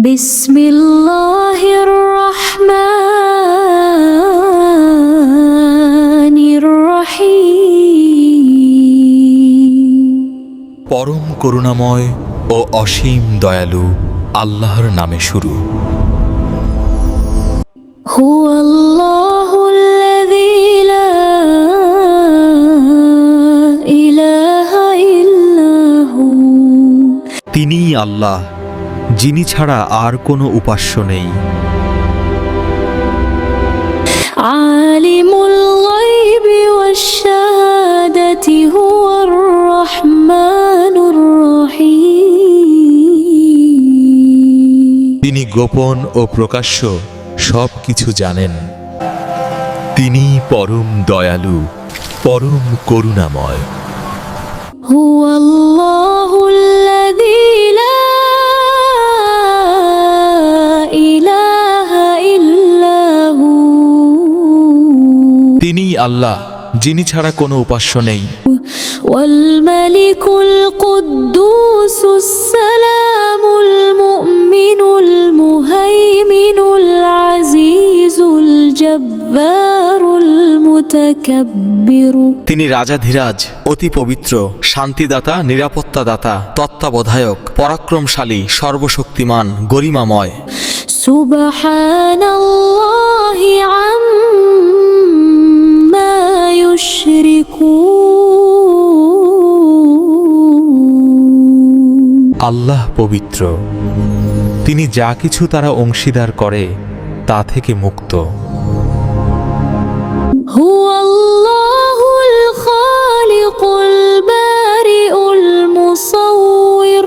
বিসমিল্লাহির রহমানির রহিম। পরম করুণাময় ও অসীম দয়ালু আল্লাহর নামে শুরু। হুয়াল্লাহুল্লাযী লা ইলাহা ইল্লা হু। তিনিই আল্লাহ, যিনি ছাড়া আর কোনো উপাস্য নেই। আলিমুল গায়বি ওয়াশ শাহাদাতি হুয়ার রহমানুর রহিম। তিনি গোপন ও প্রকাশ্য সব কিছু জানেন। তিনি পরম দয়ালু, পরম করুণাময়। হুয়াল্লাহুল্লাযী লা ইলাহা ইল্লা হু। তিনিই আল্লাহ, যিনি ছাড়া কোনো উপাস্য নেই। ওয়াল মালিকুল কুদ্দুসুস সালামুল মুমিনুল মুহাইমিনুল আজিজুল জব্বারুল মুতাকাব্বির। তিনি রাজাধিরাজ, অতি পবিত্র, শান্তিদাতা, নিরাপত্তাদাতা, তত্ত্বাবধায়ক, পরাক্রমশালী, সর্বশক্তিমান, গরিমাময়। সুবহানাল্লাহি আম্মা ইউশরিকুন। আল্লাহ পবিত্র, তিনি যা কিছু তারা অংশীদার করে তা থেকে মুক্ত। হুয়াল্লাহুল খালিকুল বারিউল মুসাউবির।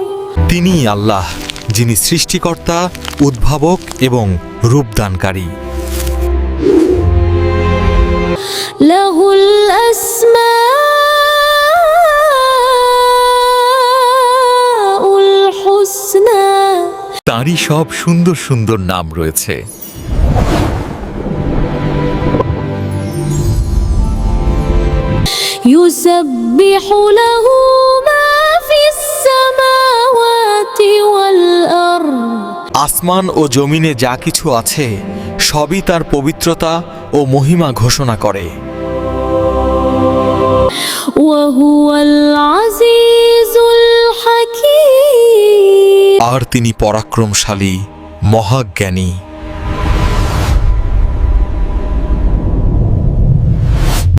তিনিই আল্লাহ, যিনি সৃষ্টিকর্তা, উদ্ভাবক এবং রূপদানকারী। লাহুল আসমাউল হুসনা। তাঁরই সব সুন্দর সুন্দর নাম রয়েছে। ইউসাব্বিহু লাহু মা ফিস সামাওয়াতি ওয়াল আরদ। আসমান ও জমিনে যা কিছু আছে সবই তার পবিত্রতা ও মহিমা ঘোষণা করে। ওয়া হুয়াল আজিজুল হাকীম। আর তিনি পরাক্রমশালী, মহাজ্ঞানী।